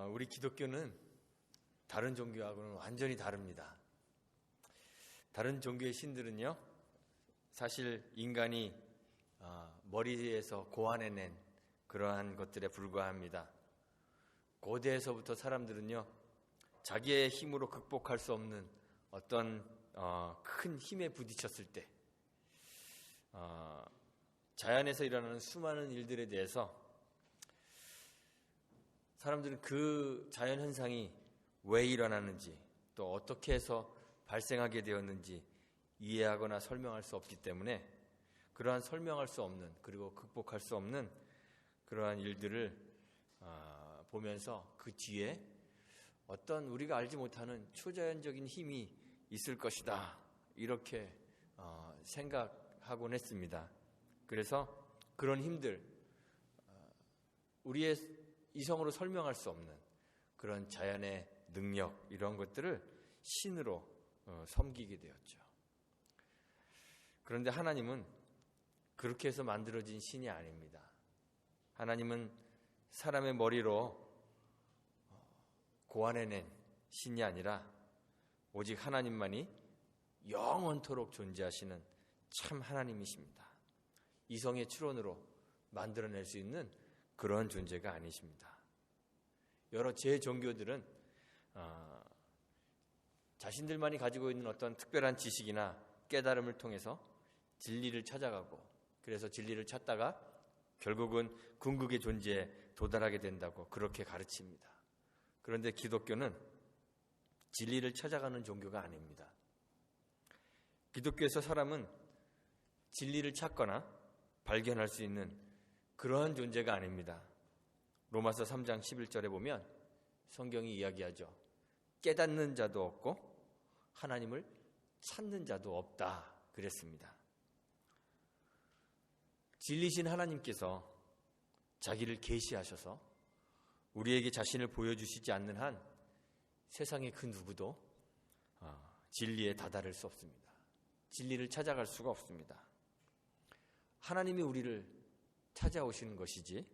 우리 기독교는 다른 종교하고는 완전히 다릅니다. 다른 종교의 신들은요, 사실 인간이 머리에서 고안해낸 그러한 것들에 불과합니다. 고대에서부터 사람들은요, 자기의 힘으로 극복할 수 없는 어떤 큰 힘에 부딪혔을 때 자연에서 일어나는 수많은 일들에 대해서 사람들은 그 자연 현상이 왜 일어나는지 또 어떻게 해서 발생하게 되었는지 이해하거나 설명할 수 없기 때문에 그러한 설명할 수 없는 그리고 극복할 수 없는 그러한 일들을 보면서 그 뒤에 어떤 우리가 알지 못하는 초자연적인 힘이 있을 것이다 이렇게 생각하곤 했습니다. 그래서 그런 힘들, 우리의 이성으로 설명할 수 없는 그런 자연의 능력 이런 것들을 신으로 섬기게 되었죠. 그런데 하나님은 그렇게 해서 만들어진 신이 아닙니다. 하나님은 사람의 머리로 고안해낸 신이 아니라 오직 하나님만이 영원토록 존재하시는 참 하나님이십니다. 이성의 추론으로 만들어낼 수 있는 그런 존재가 아니십니다. 여러 제종교들은 자신들만이 가지고 있는 어떤 특별한 지식이나 깨달음을 통해서 진리를 찾아가고 그래서 진리를 찾다가 결국은 궁극의 존재에 도달하게 된다고 그렇게 가르칩니다. 그런데 기독교는 진리를 찾아가는 종교가 아닙니다. 기독교에서 사람은 진리를 찾거나 발견할 수 있는 그러한 존재가 아닙니다. 로마서 3장 11절에 보면 성경이 이야기하죠. 깨닫는 자도 없고 하나님을 찾는 자도 없다 그랬습니다. 진리신 하나님께서 자기를 계시하셔서 우리에게 자신을 보여주시지 않는 한 세상의 그 누구도 진리에 다다를 수 없습니다. 진리를 찾아갈 수가 없습니다. 하나님이 우리를 찾아오시는 것이지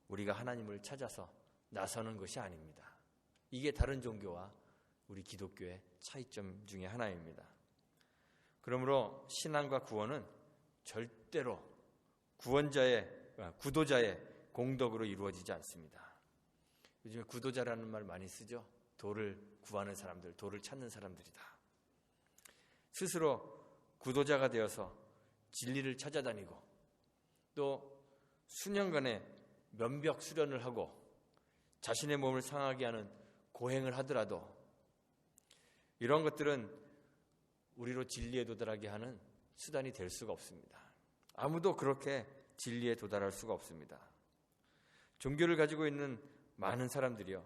우리가 하나님을 찾아서 나서는 것이 아닙니다. 이게 다른 종교와 우리 기독교의 차이점 중에 하나입니다. 그러므로 신앙과 구원은 절대로 구도자의 공덕으로 이루어지지 않습니다. 요즘에 구도자라는 말 많이 쓰죠. 도를 구하는 사람들, 도를 찾는 사람들이다. 스스로 구도자가 되어서 진리를 찾아다니고 또 수년간의 면벽 수련을 하고 자신의 몸을 상하게 하는 고행을 하더라도 이런 것들은 우리로 진리에 도달하게 하는 수단이 될 수가 없습니다. 아무도 그렇게 진리에 도달할 수가 없습니다. 종교를 가지고 있는 많은 사람들이요,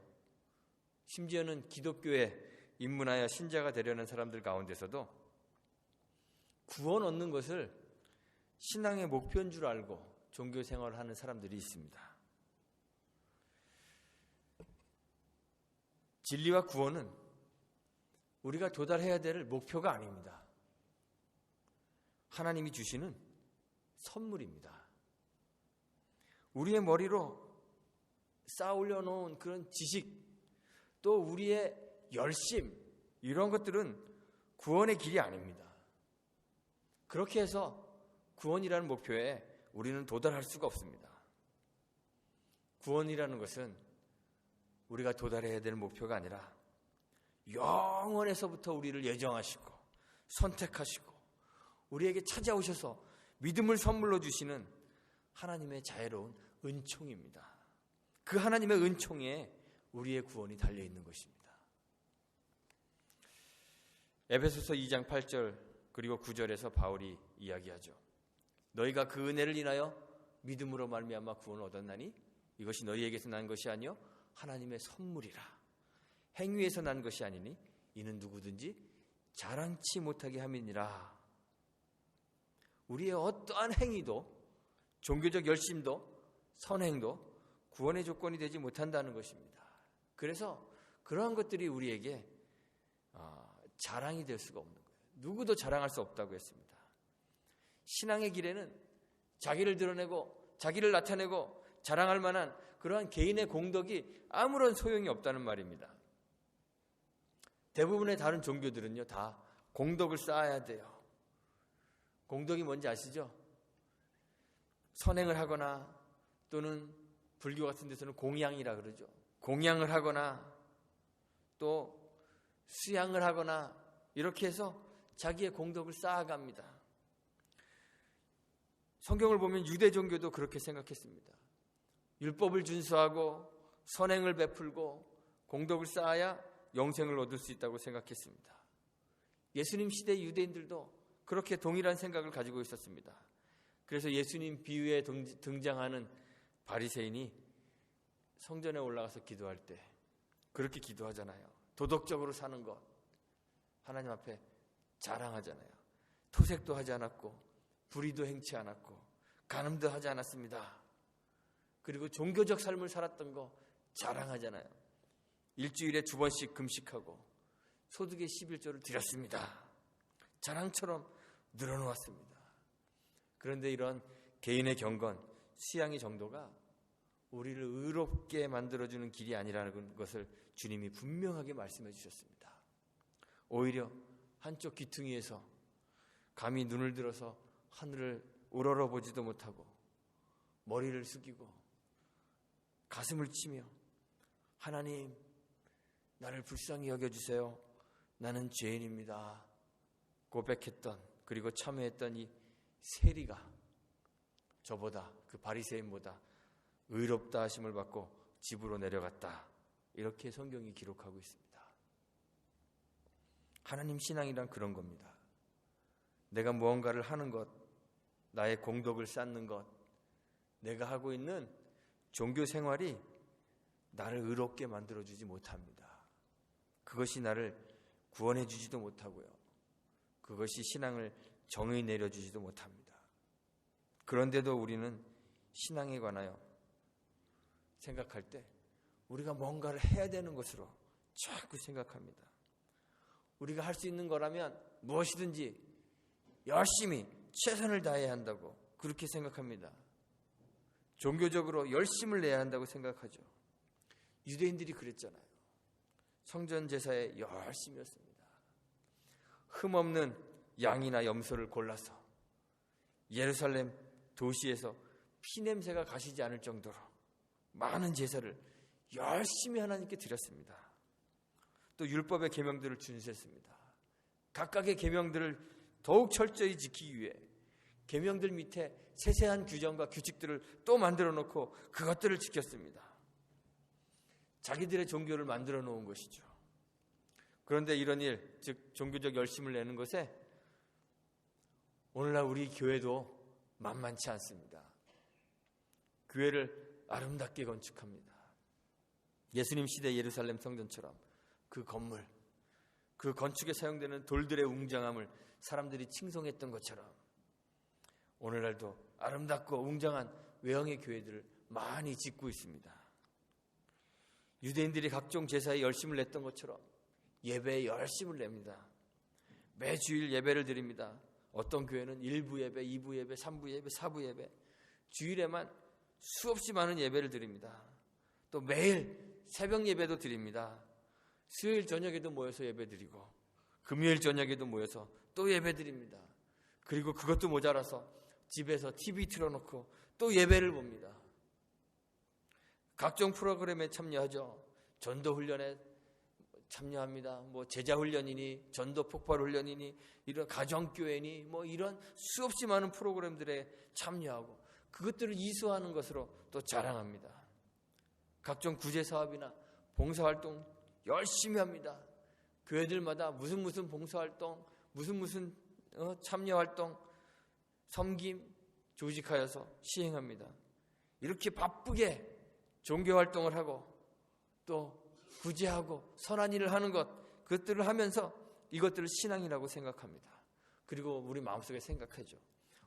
심지어는 기독교에 입문하여 신자가 되려는 사람들 가운데서도 구원 얻는 것을 신앙의 목표인 줄 알고 종교 생활을 하는 사람들이 있습니다. 진리와 구원은 우리가 도달해야 될 목표가 아닙니다. 하나님이 주시는 선물입니다. 우리의 머리로 쌓아 놓은 그런 지식, 또 우리의 열심, 이런 것들은 구원의 길이 아닙니다. 그렇게 해서 구원이라는 목표에 우리는 도달할 수가 없습니다. 구원이라는 것은 우리가 도달해야 될 목표가 아니라 영원에서부터 우리를 예정하시고 선택하시고 우리에게 찾아오셔서 믿음을 선물로 주시는 하나님의 자애로운 은총입니다. 그 하나님의 은총에 우리의 구원이 달려있는 것입니다. 에베소서 2장 8절 그리고 9절에서 바울이 이야기하죠. 너희가 그 은혜를 인하여 믿음으로 말미암아 구원을 얻었나니 이것이 너희에게서 난 것이 아니요 하나님의 선물이라. 행위에서 난 것이 아니니 이는 누구든지 자랑치 못하게 함이니라. 우리의 어떠한 행위도 종교적 열심도 선행도 구원의 조건이 되지 못한다는 것입니다. 그래서 그러한 것들이 우리에게 자랑이 될 수가 없는 거예요. 누구도 자랑할 수 없다고 했습니다. 신앙의 길에는 자기를 드러내고 자기를 나타내고 자랑할 만한 그러한 개인의 공덕이 아무런 소용이 없다는 말입니다. 대부분의 다른 종교들은요, 다 공덕을 쌓아야 돼요. 공덕이 뭔지 아시죠? 선행을 하거나 또는 불교 같은 데서는 공양이라 그러죠. 공양을 하거나 또 수양을 하거나 이렇게 해서 자기의 공덕을 쌓아갑니다. 성경을 보면 유대 종교도 그렇게 생각했습니다. 율법을 준수하고 선행을 베풀고 공덕을 쌓아야 영생을 얻을 수 있다고 생각했습니다. 예수님 시대 유대인들도 그렇게 동일한 생각을 가지고 있었습니다. 그래서 예수님 비유에 등장하는 바리새인이 성전에 올라가서 기도할 때 그렇게 기도하잖아요. 도덕적으로 사는 것, 하나님 앞에 자랑하잖아요. 토색도 하지 않았고 불의도 행치 않았고 간음도 하지 않았습니다. 그리고 종교적 삶을 살았던 거 자랑하잖아요. 일주일에 2번씩 금식하고 소득의 11조를 드렸습니다. 자랑처럼 늘어놓았습니다. 그런데 이런 개인의 경건, 수양의 정도가 우리를 의롭게 만들어주는 길이 아니라는 것을 주님이 분명하게 말씀해 주셨습니다. 오히려 한쪽 귀퉁이에서 감히 눈을 들어서 하늘을 우러러보지도 못하고 머리를 숙이고 가슴을 치며 하나님 나를 불쌍히 여겨주세요. 나는 죄인입니다. 고백했던 그리고 참회했던 이 세리가 저보다 그 바리새인보다 의롭다 하심을 받고 집으로 내려갔다. 이렇게 성경이 기록하고 있습니다. 하나님 신앙이란 그런 겁니다. 내가 무언가를 하는 것, 나의 공덕을 쌓는 것, 내가 하고 있는 종교 생활이 나를 의롭게 만들어주지 못합니다. 그것이 나를 구원해 주지도 못하고요. 그것이 신앙을 정의 내려주지도 못합니다. 그런데도 우리는 신앙에 관하여 생각할 때 우리가 뭔가를 해야 되는 것으로 자꾸 생각합니다. 우리가 할 수 있는 거라면 무엇이든지 열심히 최선을 다해야 한다고 그렇게 생각합니다. 종교적으로 열심을 내야 한다고 생각하죠. 유대인들이 그랬잖아요. 성전 제사에 열심이었습니다. 흠없는 양이나 염소를 골라서 예루살렘 도시에서 피냄새가 가시지 않을 정도로 많은 제사를 열심히 하나님께 드렸습니다. 또 율법의 계명들을 준수했습니다. 각각의 계명들을 더욱 철저히 지키기 위해 계명들 밑에 세세한 규정과 규칙들을 또 만들어 놓고 그것들을 지켰습니다. 자기들의 종교를 만들어 놓은 것이죠. 그런데 이런 일, 즉 종교적 열심을 내는 것에 오늘날 우리 교회도 만만치 않습니다. 교회를 아름답게 건축합니다. 예수님 시대 예루살렘 성전처럼 그 건물, 그 건축에 사용되는 돌들의 웅장함을 사람들이 칭송했던 것처럼 오늘날도 아름답고 웅장한 외형의 교회들을 많이 짓고 있습니다. 유대인들이 각종 제사에 열심을 냈던 것처럼 예배에 열심을 냅니다. 매주일 예배를 드립니다. 어떤 교회는 1부 예배, 2부 예배, 3부 예배, 4부 예배, 주일에만 수없이 많은 예배를 드립니다. 또 매일 새벽 예배도 드립니다. 수요일 저녁에도 모여서 예배 드리고 금요일 저녁에도 모여서 또 예배 드립니다. 그리고 그것도 모자라서 집에서 TV 틀어놓고 또 예배를 봅니다. 각종 프로그램에 참여하죠. 전도훈련에 참여합니다. 뭐 제자훈련이니 전도 폭발훈련이니 이런 가정교회니 뭐 이런 수없이 많은 프로그램들에 참여하고 그것들을 이수하는 것으로 또 자랑합니다. 각종 구제사업이나 봉사활동 열심히 합니다. 교회들마다 무슨 봉사활동, 무슨 참여활동, 섬김, 조직하여서 시행합니다. 이렇게 바쁘게 종교활동을 하고 또 구제하고 선한 일을 하는 것, 그것들을 하면서 이것들을 신앙이라고 생각합니다. 그리고 우리 마음속에 생각하죠.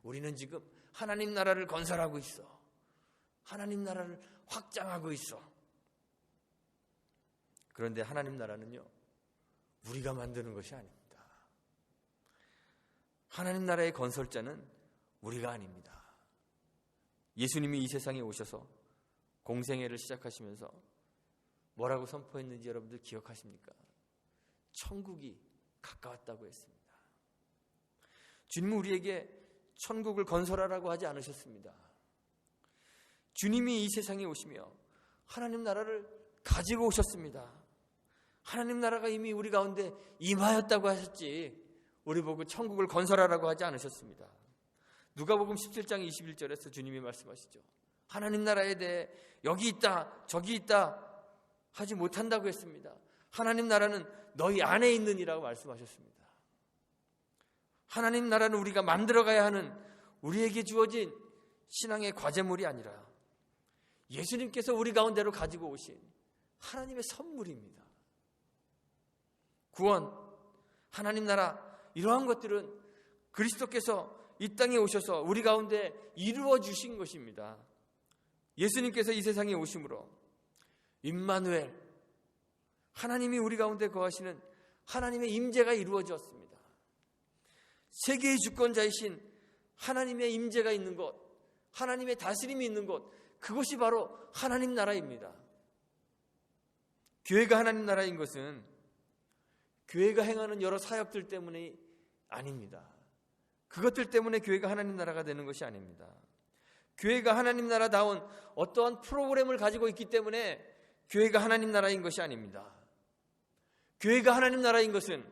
우리는 지금 하나님 나라를 건설하고 있어. 하나님 나라를 확장하고 있어. 그런데 하나님 나라는요, 우리가 만드는 것이 아닙니다. 하나님 나라의 건설자는 우리가 아닙니다. 예수님이 이 세상에 오셔서 공생애를 시작하시면서 뭐라고 선포했는지 여러분들 기억하십니까? 천국이 가까웠다고 했습니다. 주님은 우리에게 천국을 건설하라고 하지 않으셨습니다. 주님이 이 세상에 오시며 하나님 나라를 가지고 오셨습니다. 하나님 나라가 이미 우리 가운데 임하였다고 하셨지 우리 보고 천국을 건설하라고 하지 않으셨습니다. 누가복음 17장 21절에서 주님이 말씀하시죠. 하나님 나라에 대해 여기 있다 저기 있다 하지 못한다고 했습니다. 하나님 나라는 너희 안에 있느니라고 말씀하셨습니다. 하나님 나라는 우리가 만들어가야 하는 우리에게 주어진 신앙의 과제물이 아니라 예수님께서 우리 가운데로 가지고 오신 하나님의 선물입니다. 구원, 하나님 나라 이러한 것들은 그리스도께서 이 땅에 오셔서 우리 가운데 이루어 주신 것입니다. 예수님께서 이 세상에 오심으로 임마누엘, 하나님이 우리 가운데 거하시는 하나님의 임재가 이루어졌습니다. 세계의 주권자이신 하나님의 임재가 있는 곳, 하나님의 다스림이 있는 곳, 그것이 바로 하나님 나라입니다. 교회가 하나님 나라인 것은 교회가 행하는 여러 사역들 때문이 아닙니다. 그것들 때문에 교회가 하나님 나라가 되는 것이 아닙니다. 교회가 하나님 나라다운 어떠한 프로그램을 가지고 있기 때문에 교회가 하나님 나라인 것이 아닙니다. 교회가 하나님 나라인 것은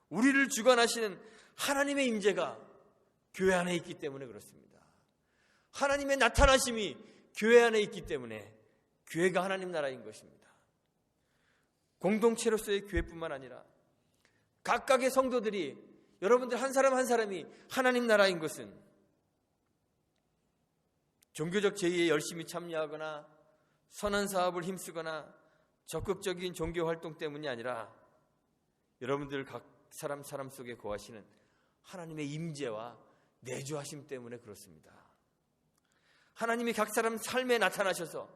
우리를 주관하시는 하나님의 임재가 교회 안에 있기 때문에 그렇습니다. 하나님의 나타나심이 교회 안에 있기 때문에 교회가 하나님 나라인 것입니다. 공동체로서의 교회뿐만 아니라 각각의 성도들이, 여러분들 한 사람 한 사람이 하나님 나라인 것은 종교적 제의에 열심히 참여하거나 선한 사업을 힘쓰거나 적극적인 종교 활동 때문이 아니라 여러분들 각 사람 속에 거하시는 하나님의 임재와 내주하심 때문에 그렇습니다. 하나님이 각 사람 삶에 나타나셔서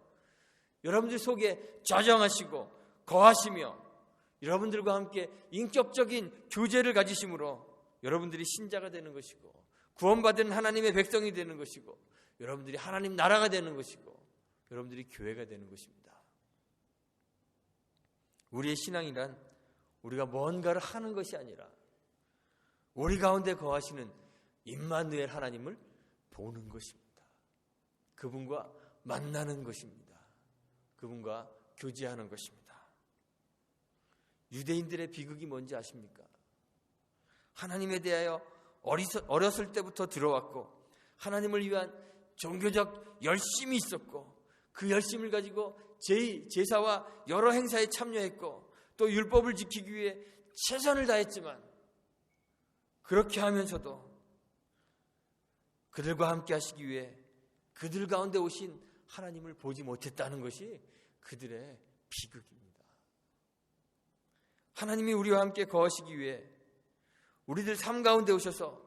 여러분들 속에 좌정하시고 거하시며 여러분들과 함께 인격적인 교제를 가지심으로 여러분들이 신자가 되는 것이고 구원받은 하나님의 백성이 되는 것이고 여러분들이 하나님 나라가 되는 것이고 여러분들이 교회가 되는 것입니다. 우리의 신앙이란 우리가 뭔가를 하는 것이 아니라 우리 가운데 거하시는 임마누엘 하나님을 보는 것입니다. 그분과 만나는 것입니다. 그분과 교제하는 것입니다. 유대인들의 비극이 뭔지 아십니까? 하나님에 대하여 어렸을 때부터 들어왔고 하나님을 위한 종교적 열심이 있었고 그 열심을 가지고 제사와 여러 행사에 참여했고 또 율법을 지키기 위해 최선을 다했지만 그렇게 하면서도 그들과 함께 하시기 위해 그들 가운데 오신 하나님을 보지 못했다는 것이 그들의 비극입니다. 하나님이 우리와 함께 거하시기 위해 우리들 삶 가운데 오셔서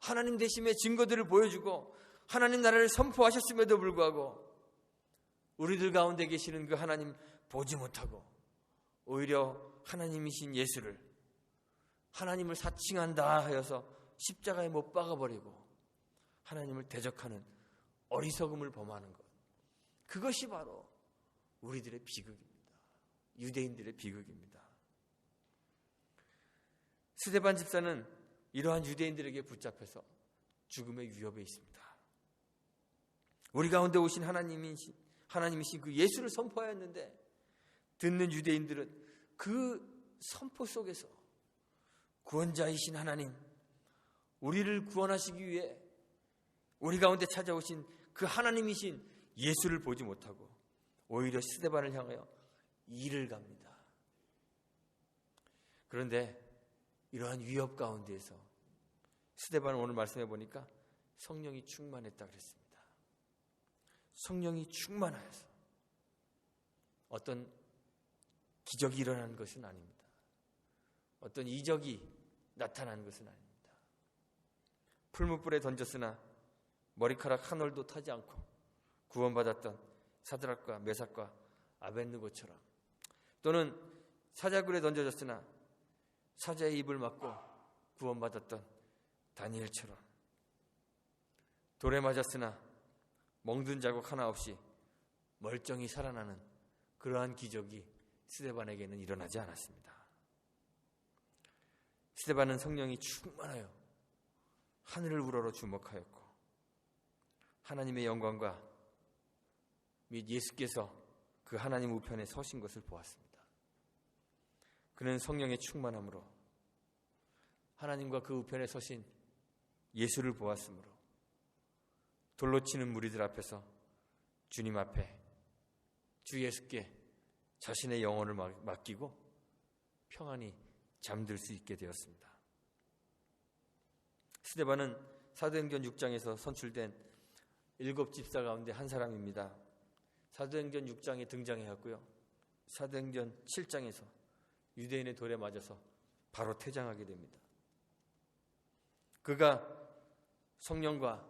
하나님 되심의 증거들을 보여주고 하나님 나라를 선포하셨음에도 불구하고 우리들 가운데 계시는 그 하나님 보지 못하고 오히려 하나님이신 예수를 하나님을 사칭한다 하여서 십자가에 못 박아버리고 하나님을 대적하는 어리석음을 범하는 것, 그것이 바로 우리들의 비극입니다. 유대인들의 비극입니다. 스데반 집사는 이러한 유대인들에게 붙잡혀서 죽음의 위협에 있습니다. 우리 가운데 오신 하나님이신 그 예수를 선포하였는데 듣는 유대인들은 그 선포 속에서 구원자이신 하나님, 우리를 구원하시기 위해 우리 가운데 찾아오신 그 하나님이신 예수를 보지 못하고 오히려 스데반을 향하여 이를 갑니다. 그런데 이러한 위협 가운데에서 스데반은 오늘 말씀해 보니까 성령이 충만했다 그랬습니다. 성령이 충만하여서 어떤 기적이 일어난 것은 아닙니다. 어떤 이적이 나타난 것은 아닙니다. 풀무불에 던졌으나 머리카락 한 올도 타지 않고 구원받았던 사드락과 메삭과 아벳느고처럼, 또는 사자굴에 던져졌으나 사자의 입을 막고 구원받았던 다니엘처럼, 돌에 맞았으나 멍든 자국 하나 없이 멀쩡히 살아나는 그러한 기적이 스데반에게는 일어나지 않았습니다. 스데반은 성령이 충만하여 하늘을 우러러 주목하였고 하나님의 영광과 및 예수께서 그 하나님 우편에 서신 것을 보았습니다. 그는 성령의 충만함으로 하나님과 그 우편에 서신 예수를 보았으므로 돌로 치는 무리들 앞에서 주님 앞에 주 예수께 자신의 영혼을 맡기고 평안히 잠들 수 있게 되었습니다. 스데반은 사도행전 6장에서 선출된 7집사 가운데 한 사람입니다. 사도행전 6장에 등장해왔고요. 사도행전 7장에서 유대인의 돌에 맞아서 바로 퇴장하게 됩니다. 그가 성령과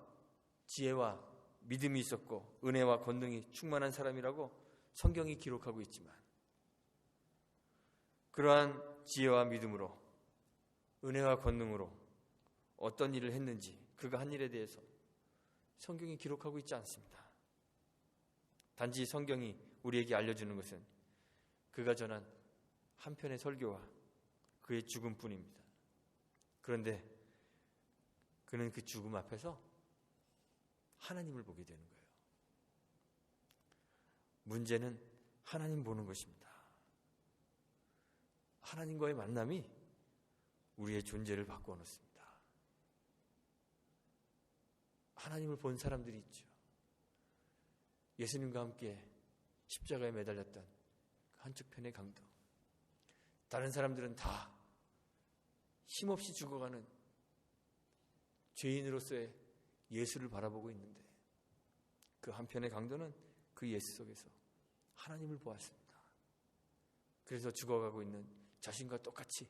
지혜와 믿음이 있었고 은혜와 권능이 충만한 사람이라고 성경이 기록하고 있지만 그러한 지혜와 믿음으로 은혜와 권능으로 어떤 일을 했는지 그가 한 일에 대해서 성경이 기록하고 있지 않습니다. 단지 성경이 우리에게 알려주는 것은 그가 전한 한편의 설교와 그의 죽음뿐입니다. 그런데 그는 그 죽음 앞에서 하나님을 보게 되는 거예요. 문제는 하나님 보는 것입니다. 하나님과의 만남이 우리의 존재를 바꾸어 놓습니다. 하나님을 본 사람들이 있죠. 예수님과 함께 십자가에 매달렸던 한쪽 편의 강도. 다른 사람들은 다 힘없이 죽어가는 죄인으로서의 예수를 바라보고 있는데 그 한편의 강도는 그 예수 속에서 하나님을 보았습니다. 그래서 죽어가고 있는 자신과 똑같이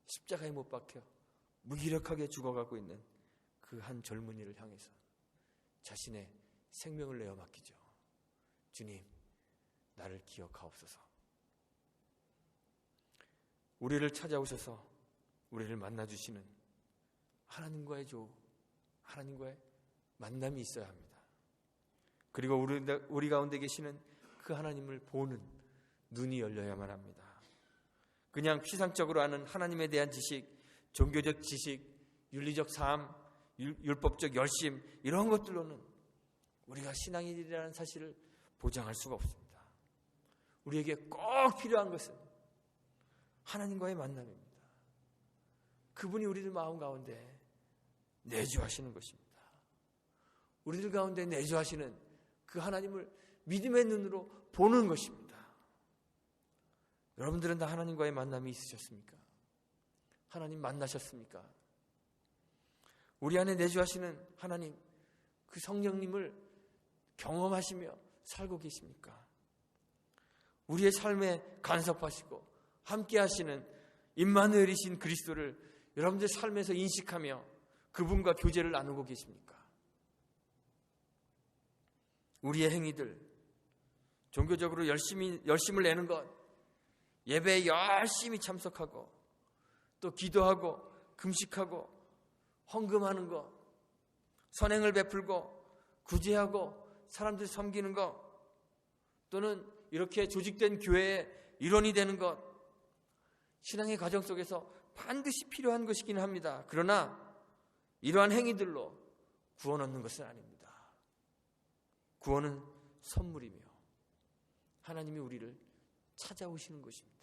십자가에 못 박혀 무기력하게 죽어가고 있는 그 한 젊은이를 향해서 자신의 생명을 내어 맡기죠. 주님, 나를 기억하옵소서. 우리를 찾아오셔서 우리를 만나주시는 하나님과의 하나님과의 만남이 있어야 합니다. 그리고 우리 가운데 계시는 그 하나님을 보는 눈이 열려야만 합니다. 그냥 피상적으로 아는 하나님에 대한 지식, 종교적 지식, 윤리적 삶, 율법적 열심 이런 것들로는 우리가 신앙인이라는 사실을 보장할 수가 없습니다. 우리에게 꼭 필요한 것은 하나님과의 만남입니다. 그분이 우리들 마음 가운데 내주하시는 것입니다. 우리들 가운데 내주하시는 그 하나님을 믿음의 눈으로 보는 것입니다. 여러분들은 다 하나님과의 만남이 있으셨습니까? 하나님 만나셨습니까? 우리 안에 내주하시는 하나님, 그 성령님을 경험하시며 살고 계십니까? 우리의 삶에 간섭하시고 함께 하시는 임마누엘이신 그리스도를 여러분들 삶에서 인식하며 그분과 교제를 나누고 계십니까? 우리의 행위들, 종교적으로 열심을 내는 것, 예배에 열심히 참석하고 또 기도하고 금식하고 헌금하는 것, 선행을 베풀고 구제하고 사람들 섬기는 것, 또는 이렇게 조직된 교회의 일원이 되는 것, 신앙의 과정 속에서 반드시 필요한 것이긴 합니다. 그러나 이러한 행위들로 구원 얻는 것은 아닙니다. 구원은 선물이며 하나님이 우리를 찾아오시는 것입니다.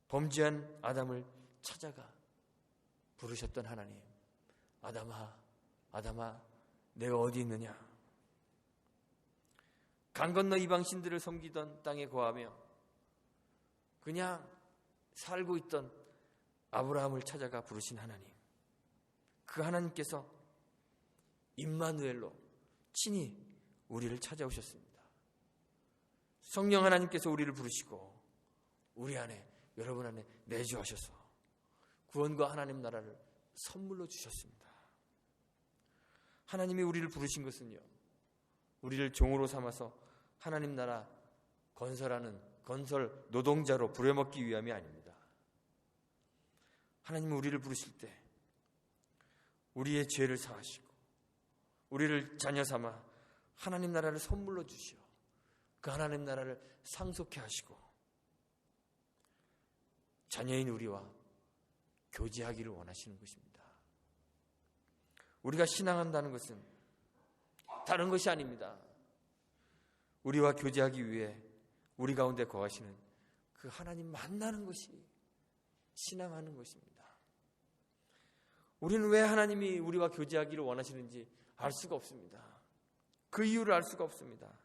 범죄한 아담을 찾아가 부르셨던 하나님, 아담아, 아담아, 내가 어디 있느냐? 강 건너 이방신들을 섬기던 땅에 거하며 그냥 살고 있던 아브라함을 찾아가 부르신 하나님, 그 하나님께서 임마누엘로 친히 우리를 찾아오셨습니다. 성령 하나님께서 우리를 부르시고 우리 안에, 여러분 안에 내주하셔서 구원과 하나님 나라를 선물로 주셨습니다. 하나님이 우리를 부르신 것은요, 우리를 종으로 삼아서 하나님 나라 건설하는 건설 노동자로 부려먹기 위함이 아닙니다. 하나님은 우리를 부르실 때 우리의 죄를 사하시고 우리를 자녀 삼아 하나님 나라를 선물로 주시어 그 하나님 나라를 상속해 하시고 자녀인 우리와 교제하기를 원하시는 것입니다. 우리가 신앙한다는 것은 다른 것이 아닙니다. 우리와 교제하기 위해 우리 가운데 거하시는 그 하나님 만나는 것이 신앙하는 것입니다. 우리는 왜 하나님이 우리와 교제하기를 원하시는지 알 수가 없습니다. 그 이유를 알 수가 없습니다.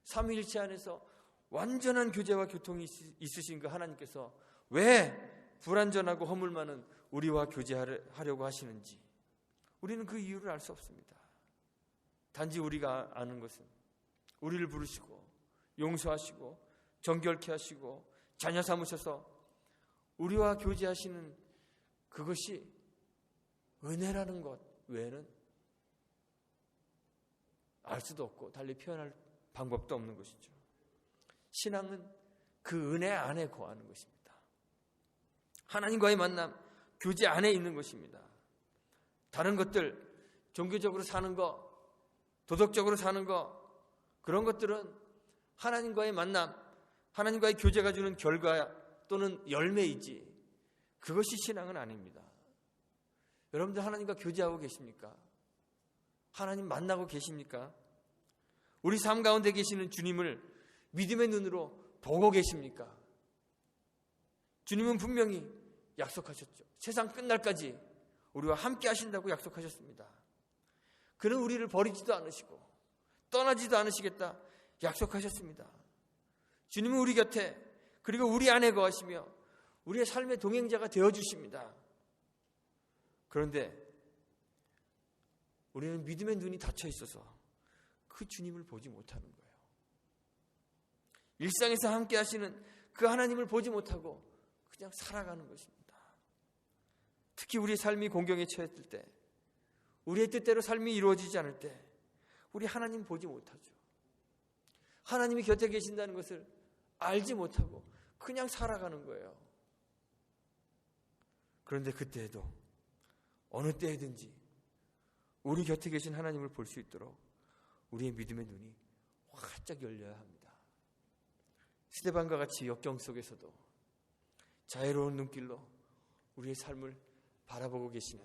삼위일체 안에서 완전한 교제와 교통이 있으신 그 하나님께서 왜 불완전하고 허물 많은 우리와 교제하려고 하시는지 우리는 그 이유를 알 수 없습니다. 단지 우리가 아는 것은 우리를 부르시고 용서하시고 정결케 하시고 자녀 삼으셔서 우리와 교제하시는 그것이 은혜라는 것 외에는 알 수도 없고 달리 표현할 방법도 없는 것이죠. 신앙은 그 은혜 안에 거하는 것입니다. 하나님과의 만남, 교제 안에 있는 것입니다. 다른 것들, 종교적으로 사는 거, 도덕적으로 사는 거, 그런 것들은 하나님과의 만남, 하나님과의 교제가 주는 결과 또는 열매이지 그것이 신앙은 아닙니다. 여러분들 하나님과 교제하고 계십니까? 하나님 만나고 계십니까? 우리 삶 가운데 계시는 주님을 믿음의 눈으로 보고 계십니까? 주님은 분명히 약속하셨죠. 세상 끝날까지 우리와 함께 하신다고 약속하셨습니다. 그는 우리를 버리지도 않으시고 떠나지도 않으시겠다 약속하셨습니다. 주님은 우리 곁에 그리고 우리 안에 거하시며 우리의 삶의 동행자가 되어주십니다. 그런데 우리는 믿음의 눈이 닫혀 있어서 그 주님을 보지 못하는 거예요. 일상에서 함께 하시는 그 하나님을 보지 못하고 그냥 살아가는 것입니다. 특히 우리의 삶이 공경에 처했을 때, 우리의 뜻대로 삶이 이루어지지 않을 때 우리 하나님 보지 못하죠. 하나님이 곁에 계신다는 것을 알지 못하고 그냥 살아가는 거예요. 그런데 그때에도 어느 때이든지 우리 곁에 계신 하나님을 볼 수 있도록 우리의 믿음의 눈이 활짝 열려야 합니다. 스데반과 같이 역경 속에서도 자유로운 눈길로 우리의 삶을 바라보고 계시는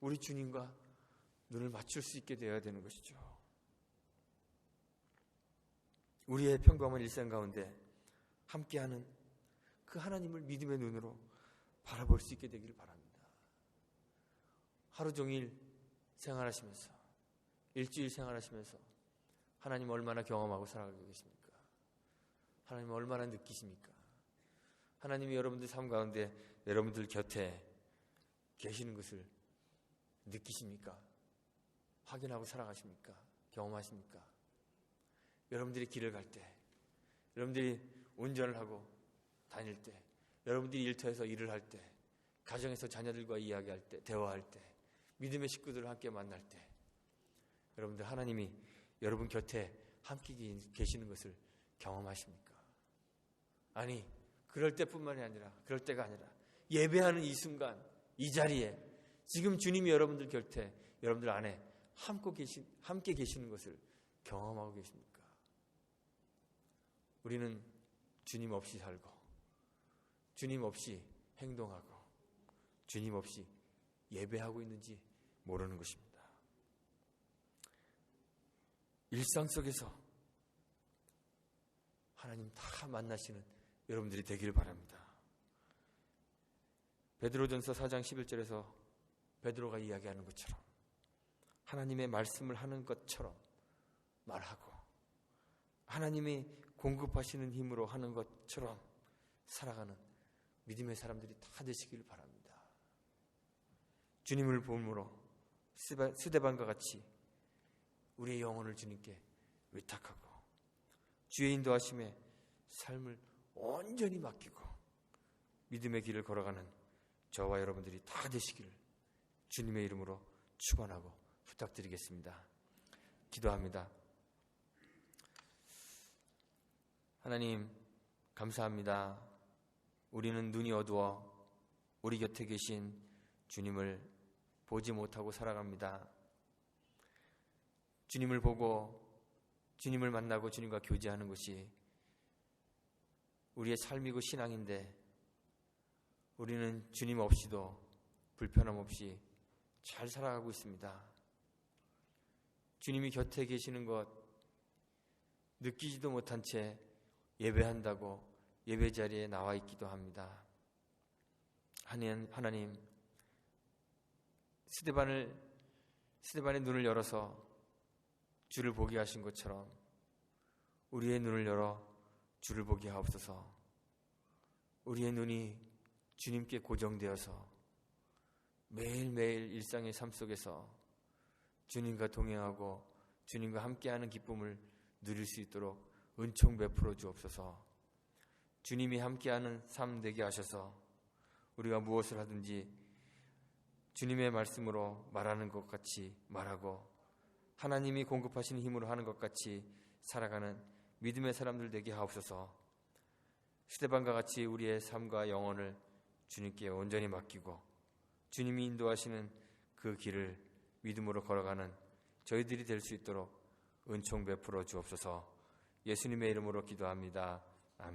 우리 주님과 눈을 맞출 수 있게 되어야 되는 것이죠. 우리의 평범한 일상 가운데 함께하는 그 하나님을 믿음의 눈으로 바라볼 수 있게 되기를 바랍니다. 하루 종일 생활하시면서, 일주일 생활하시면서 하나님 얼마나 경험하고 살아가고 계십니까? 하나님 얼마나 느끼십니까? 하나님이 여러분들 삶 가운데 여러분들 곁에 계시는 것을 느끼십니까? 확인하고 살아가십니까? 경험하십니까? 여러분들이 길을 갈 때, 여러분들이 운전을 하고 다닐 때, 여러분들이 일터에서 일을 할 때, 가정에서 자녀들과 이야기할 때, 대화할 때, 믿음의 식구들을 함께 만날 때 여러분들 하나님이 여러분 곁에 함께 계시는 것을 경험하십니까? 아니, 그럴 때뿐만이 아니라, 그럴 때가 아니라 예배하는 이 순간, 이 자리에 지금 주님이 여러분들 곁에, 여러분들 안에 함께 계시는 것을 경험하고 계십니까? 우리는 주님 없이 살고, 주님 없이 행동하고, 주님 없이 예배하고 있는지 모르는 것입니다. 일상 속에서 하나님 다 만나시는 여러분들이 되기를 바랍니다. 베드로전서 4장 11절에서 베드로가 이야기하는 것처럼 하나님의 말씀을 하는 것처럼 말하고 하나님이 공급하시는 힘으로 하는 것처럼 살아가는 믿음의 사람들이 다 되시길 바랍니다. 주님을 보므로 스데반과 같이 우리의 영혼을 주님께 의탁하고 주의 인도하심에 삶을 온전히 맡기고 믿음의 길을 걸어가는 저와 여러분들이 다 되시기를 주님의 이름으로 축원하고 부탁드리겠습니다. 기도합니다. 하나님 감사합니다. 우리는 눈이 어두워 우리 곁에 계신 주님을 보지 못하고 살아갑니다. 주님을 보고 주님을 만나고 주님과 교제하는 것이 우리의 삶이고 신앙인데 우리는 주님 없이도 불편함 없이 잘 살아가고 있습니다. 주님이 곁에 계시는 것 느끼지도 못한 채 예배한다고 예배 자리에 나와 있기도 합니다. 하나님, 스데반의 눈을 열어서 주를 보게 하신 것처럼 우리의 눈을 열어 주를 보게 하옵소서. 우리의 눈이 주님께 고정되어서 매일매일 일상의 삶 속에서 주님과 동행하고 주님과 함께하는 기쁨을 누릴 수 있도록 은총 베풀어 주옵소서. 주님이 함께하는 삶 되게 하셔서 우리가 무엇을 하든지 주님의 말씀으로 말하는 것 같이 말하고 하나님이 공급하시는 힘으로 하는 것 같이 살아가는 믿음의 사람들 되게 하옵소서. 스데반과 같이 우리의 삶과 영혼을 주님께 온전히 맡기고 주님이 인도하시는 그 길을 믿음으로 걸어가는 저희들이 될 수 있도록 은총 베풀어 주옵소서. 예수님의 이름으로 기도합니다. 아멘.